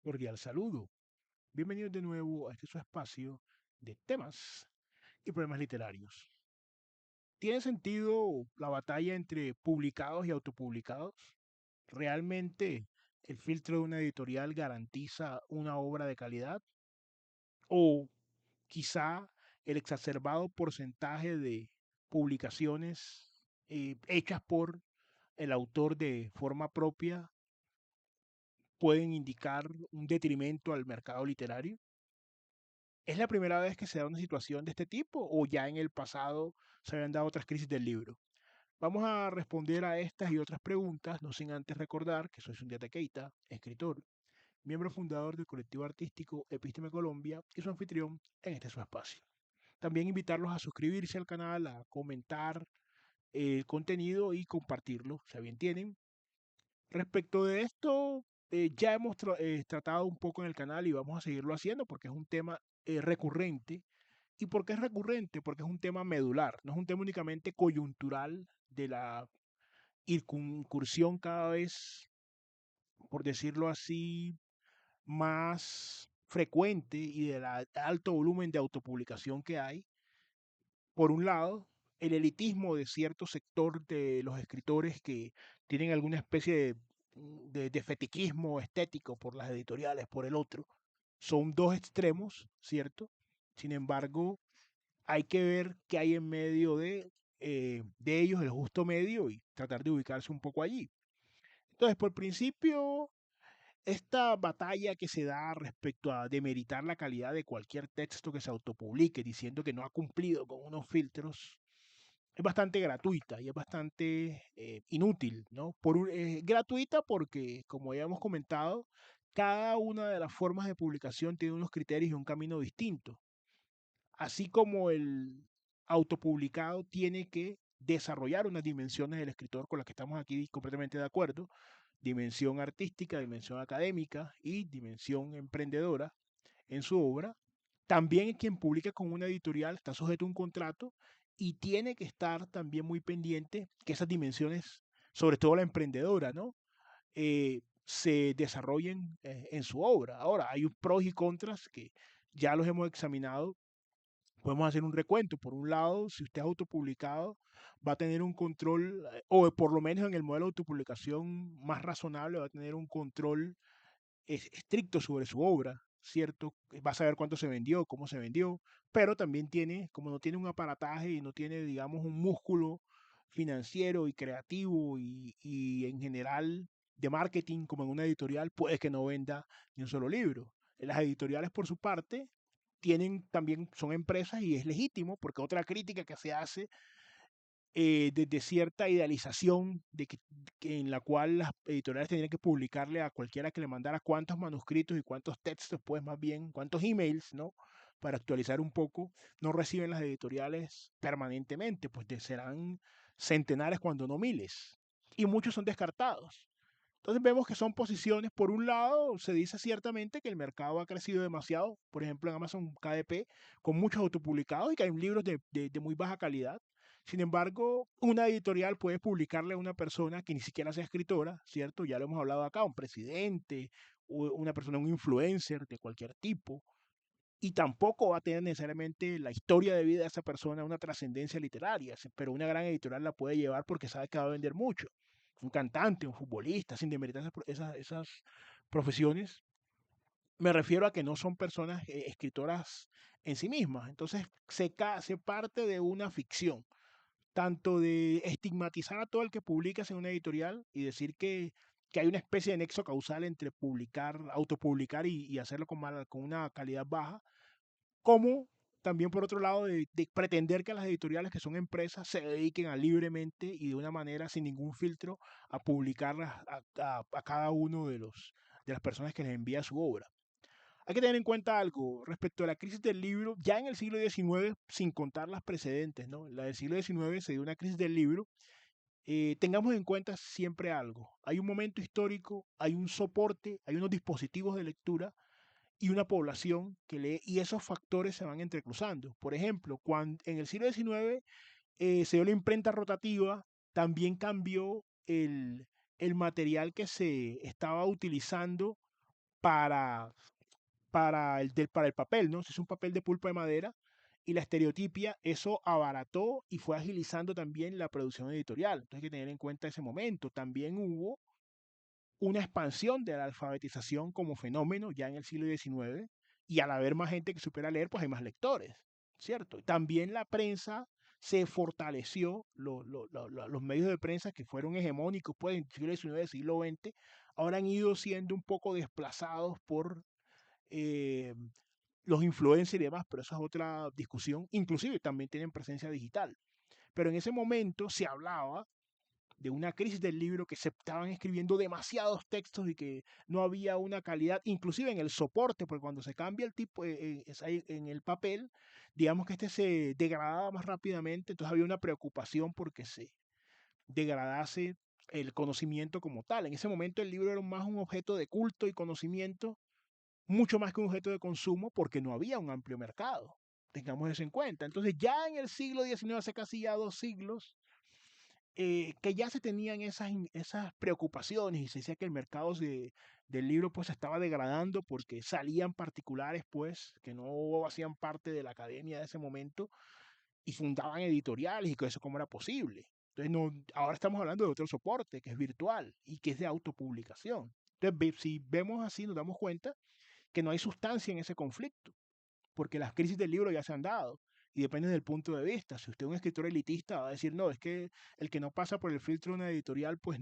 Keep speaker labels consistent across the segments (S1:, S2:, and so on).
S1: cordial saludo. Bienvenidos de nuevo a este su espacio de temas y problemas literarios. ¿Tiene sentido la batalla entre publicados y autopublicados? ¿Realmente el filtro de una editorial garantiza una obra de calidad? ¿O quizá el exacerbado porcentaje de publicaciones hechas por el autor de forma propia pueden indicar un detrimento al mercado literario? ¿Es la primera vez que se da una situación de este tipo o ya en el pasado se habían dado otras crisis del libro? Vamos a responder a estas y otras preguntas, no sin antes recordar que soy Sundiata Keita, escritor, miembro fundador del colectivo artístico Epísteme Colombia y su anfitrión en este su espacio. También invitarlos a suscribirse al canal, a comentar el contenido y compartirlo, si bien tienen. Respecto de esto, ya hemos tratado un poco en el canal y vamos a seguirlo haciendo porque es un tema recurrente. ¿Y por qué es recurrente? Porque es un tema medular, no es un tema únicamente coyuntural de la incursión cada vez, por decirlo así, más frecuente y del alto volumen de autopublicación que hay. Por un lado, el elitismo de cierto sector de los escritores que tienen alguna especie de fetiquismo estético por las editoriales, por el otro. Son dos extremos, ¿cierto? Sin embargo, hay que ver qué hay en medio de ellos, el justo medio, y tratar de ubicarse un poco allí. Entonces, por principio, esta batalla que se da respecto a demeritar la calidad de cualquier texto que se autopublique, diciendo que no ha cumplido con unos filtros, es bastante gratuita y es bastante inútil, ¿no? Gratuita porque, como ya hemos comentado, cada una de las formas de publicación tiene unos criterios y un camino distinto. Así como el autopublicado tiene que desarrollar unas dimensiones del escritor con las que estamos aquí completamente de acuerdo, dimensión artística, dimensión académica y dimensión emprendedora en su obra. También quien publica con una editorial está sujeto a un contrato y tiene que estar también muy pendiente que esas dimensiones, sobre todo la emprendedora, ¿no? Se desarrollen en su obra. Ahora, hay pros y contras que ya los hemos examinado. Podemos hacer un recuento. Por un lado, si usted es autopublicado, va a tener un control, o por lo menos en el modelo de autopublicación más razonable, va a tener un control estricto sobre su obra, ¿cierto? Va a saber cuánto se vendió, cómo se vendió, pero también tiene, como no tiene un aparataje y no tiene, digamos, un músculo financiero y creativo y en general de marketing como en una editorial, puede que no venda ni un solo libro. Las editoriales, por su parte, tienen también, son empresas y es legítimo, porque otra crítica que se hace desde cierta idealización en la cual las editoriales tenían que publicarle a cualquiera que le mandara cuántos manuscritos y cuántos textos, pues más bien, cuántos emails, ¿no? Para actualizar un poco, no reciben las editoriales permanentemente, pues serán centenares cuando no miles. Y muchos son descartados. Entonces vemos que son posiciones, por un lado, se dice ciertamente que el mercado ha crecido demasiado, por ejemplo en Amazon KDP, con muchos autopublicados y que hay libros de muy baja calidad. Sin embargo, una editorial puede publicarle a una persona que ni siquiera sea escritora, ¿cierto? Ya lo hemos hablado acá, un presidente, una persona, un influencer de cualquier tipo, y tampoco va a tener necesariamente la historia de vida de esa persona una trascendencia literaria, pero una gran editorial la puede llevar porque sabe que va a vender mucho. Un cantante, un futbolista, sin demeritar esas profesiones, me refiero a que no son personas escritoras en sí mismas. Entonces se parte de una ficción, tanto de estigmatizar a todo el que publicas en una editorial y decir que hay una especie de nexo causal entre publicar, autopublicar y hacerlo con una calidad baja, como también por otro lado de pretender que las editoriales que son empresas se dediquen a libremente y de una manera sin ningún filtro a publicarlas a cada uno de las personas que les envía su obra. Hay que tener en cuenta algo respecto a la crisis del libro, ya en el siglo XIX, sin contar las precedentes, ¿no? La del siglo XIX se dio una crisis del libro. Tengamos en cuenta siempre algo. Hay un momento histórico, hay un soporte, hay unos dispositivos de lectura y una población que lee, y esos factores se van entrecruzando. Por ejemplo, cuando en el siglo XIX se dio la imprenta rotativa, también cambió el material que se estaba utilizando para, para el papel, ¿no? Si es un papel de pulpa de madera y la estereotipia, eso abarató y fue agilizando también la producción editorial. Entonces hay que tener en cuenta ese momento. También hubo una expansión de la alfabetización como fenómeno ya en el siglo XIX, y al haber más gente que supiera leer, pues hay más lectores, ¿cierto? También la prensa se fortaleció, los medios de prensa que fueron hegemónicos pues, en el siglo XIX, siglo XX, ahora han ido siendo un poco desplazados por eh, los influencers y demás, pero eso es otra discusión. Inclusive también tienen presencia digital. Pero en ese momento se hablaba de una crisis del libro, que se estaban escribiendo demasiados textos y que no había una calidad, inclusive en el soporte, porque cuando se cambia el tipo en el papel, digamos que este se degradaba más rápidamente, entonces había una preocupación porque se degradase el conocimiento como tal. En ese momento el libro era más un objeto de culto y conocimiento, mucho más que un objeto de consumo, porque no había un amplio mercado. Tengamos eso en cuenta. Entonces ya en el siglo XIX, hace casi ya 2 siglos, que ya se tenían esas preocupaciones y se decía que el mercado del libro pues se estaba degradando porque salían particulares pues que no hacían parte de la academia de ese momento y fundaban editoriales y que eso cómo era posible. Entonces no, ahora estamos hablando de otro soporte que es virtual y que es de autopublicación. Entonces si vemos así nos damos cuenta que no hay sustancia en ese conflicto, porque las crisis del libro ya se han dado y depende del punto de vista. Si usted es un escritor elitista, va a decir, no, es que el que no pasa por el filtro de una editorial, pues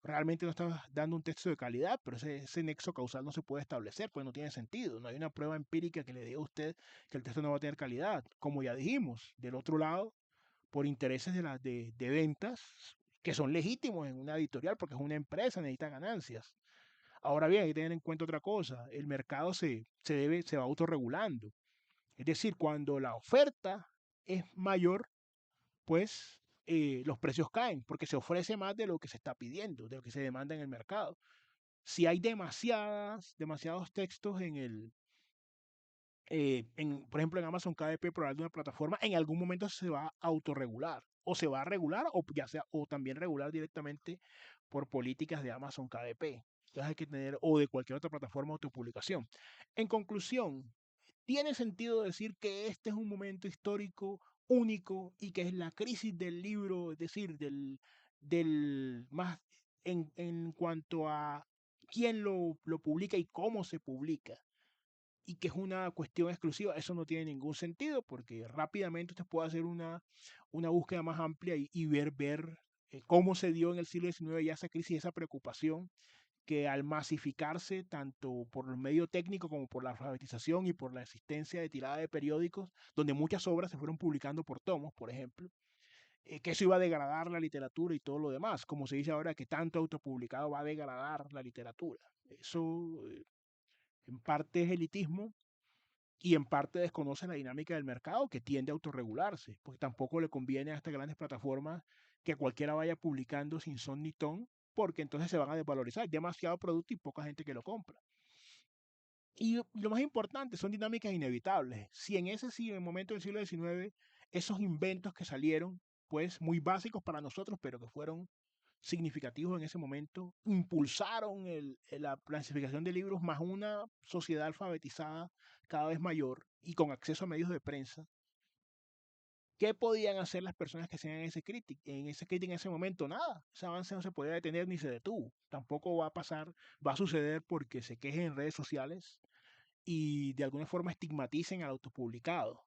S1: realmente no está dando un texto de calidad, pero ese nexo causal no se puede establecer, pues no tiene sentido. No hay una prueba empírica que le diga a usted que el texto no va a tener calidad. Como ya dijimos, del otro lado, por intereses de ventas, que son legítimos en una editorial, porque es una empresa, necesita ganancias. Ahora bien, hay que tener en cuenta otra cosa, el mercado se va autorregulando. Es decir, cuando la oferta es mayor, pues los precios caen, porque se ofrece más de lo que se está pidiendo, de lo que se demanda en el mercado. Si hay demasiados textos por ejemplo, en Amazon KDP, por hablar de una plataforma, en algún momento se va a autorregular, o se va a regular, o ya sea, o también regular directamente por políticas de Amazon KDP. Entonces hay que tener, o de cualquier otra plataforma de autopublicación. En conclusión, tiene sentido decir que este es un momento histórico único y que es la crisis del libro, es decir, del más en cuanto a quién lo publica y cómo se publica, y que es una cuestión exclusiva. Eso no tiene ningún sentido porque rápidamente usted puede hacer una búsqueda más amplia y ver cómo se dio en el siglo XIX ya esa crisis, esa preocupación que al masificarse tanto por el medio técnico como por la alfabetización y por la existencia de tirada de periódicos, donde muchas obras se fueron publicando por tomos, por ejemplo, que eso iba a degradar la literatura y todo lo demás, como se dice ahora que tanto autopublicado va a degradar la literatura. Eso en parte es elitismo y en parte desconoce la dinámica del mercado que tiende a autorregularse, porque tampoco le conviene a estas grandes plataformas que cualquiera vaya publicando sin son ni ton, porque entonces se van a desvalorizar. Demasiado producto y poca gente que lo compra. Y lo más importante, son dinámicas inevitables. Si en ese sí, en el momento del siglo XIX, esos inventos que salieron, pues muy básicos para nosotros, pero que fueron significativos en ese momento, impulsaron la clasificación de libros más una sociedad alfabetizada cada vez mayor y con acceso a medios de prensa. ¿Qué podían hacer las personas que hacían ese crítico en ese momento? Nada. Ese avance no se podía detener ni se detuvo. Tampoco va a pasar, va a suceder porque se quejen en redes sociales y de alguna forma estigmaticen al autopublicado.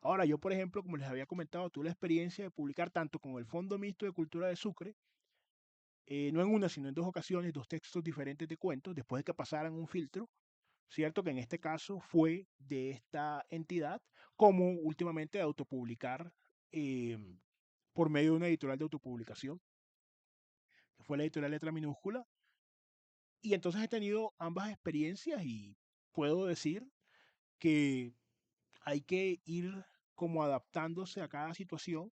S1: Ahora, yo, por ejemplo, como les había comentado, tuve la experiencia de publicar tanto con el Fondo Mixto de Cultura de Sucre, no en una, sino en 2 ocasiones, 2 textos diferentes de cuentos, después de que pasaran un filtro, ¿cierto? Que en este caso fue de esta entidad, como últimamente de autopublicar eh, por medio de una editorial de autopublicación, que fue la editorial Letra Minúscula. Y entonces he tenido ambas experiencias y puedo decir que hay que ir como adaptándose a cada situación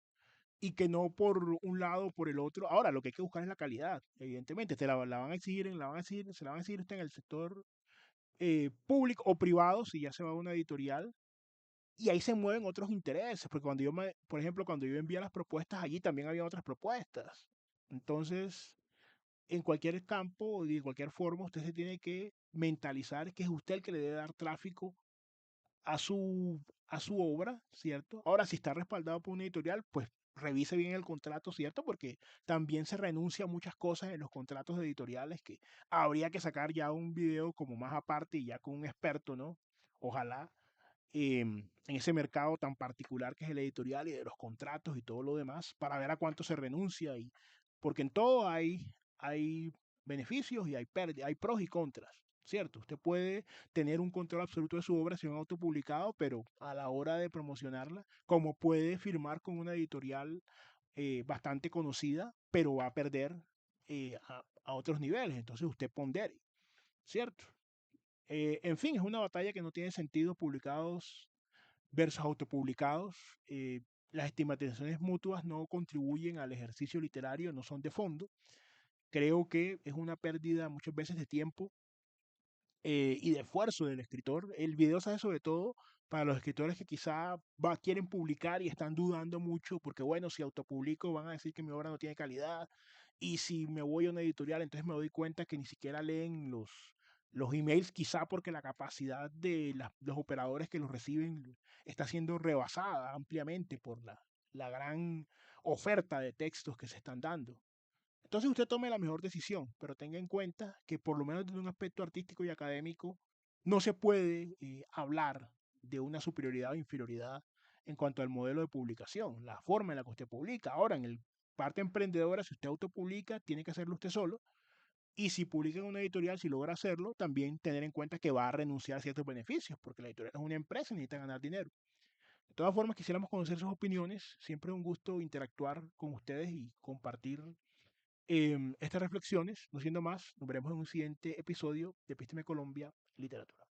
S1: y que no por un lado o por el otro. Ahora, lo que hay que buscar es la calidad, evidentemente. La van a exigir, se la van a exigir usted en el sector público o privado, si ya se va a una editorial. Y ahí se mueven otros intereses, porque por ejemplo, cuando yo envié las propuestas, allí también había otras propuestas. Entonces, en cualquier campo y de cualquier forma, usted se tiene que mentalizar que es usted el que le debe dar tráfico a a su obra, ¿cierto? Ahora, si está respaldado por una editorial, pues revise bien el contrato, ¿cierto? Porque también se renuncia a muchas cosas en los contratos editoriales que habría que sacar ya un video como más aparte y ya con un experto, ¿no? Ojalá en ese mercado tan particular que es el editorial y de los contratos y todo lo demás, para ver a cuánto se renuncia. Y, porque en todo hay beneficios y hay pérdidas, hay pros y contras, ¿cierto? Usted puede tener un control absoluto de su obra si es un autopublicado, pero a la hora de promocionarla, como puede firmar con una editorial bastante conocida, pero va a perder a otros niveles. Entonces usted pondere, ¿cierto? En fin, es una batalla que no tiene sentido publicados versus autopublicados. eh, las estigmatizaciones mutuas no contribuyen al ejercicio literario, no son de fondo. Creo que es una pérdida muchas veces de tiempo y de esfuerzo del escritor. El video se hace sobre todo para los escritores que quizá quieren publicar y están dudando mucho porque, bueno, si autopublico van a decir que mi obra no tiene calidad y si me voy a una editorial, entonces me doy cuenta que ni siquiera leen los emails, quizá porque la capacidad de los operadores que los reciben está siendo rebasada ampliamente por la gran oferta de textos que se están dando. Entonces usted tome la mejor decisión, pero tenga en cuenta que por lo menos desde un aspecto artístico y académico no se puede hablar de una superioridad o inferioridad en cuanto al modelo de publicación, la forma en la que usted publica. Ahora, en el parte emprendedora, si usted autopublica, tiene que hacerlo usted solo. Y si publica en una editorial, si logra hacerlo, también tener en cuenta que va a renunciar a ciertos beneficios, porque la editorial es una empresa y necesita ganar dinero. De todas formas, quisiéramos conocer sus opiniones. Siempre es un gusto interactuar con ustedes y compartir estas reflexiones. No siendo más, nos veremos en un siguiente episodio de Epísteme Colombia Literatura.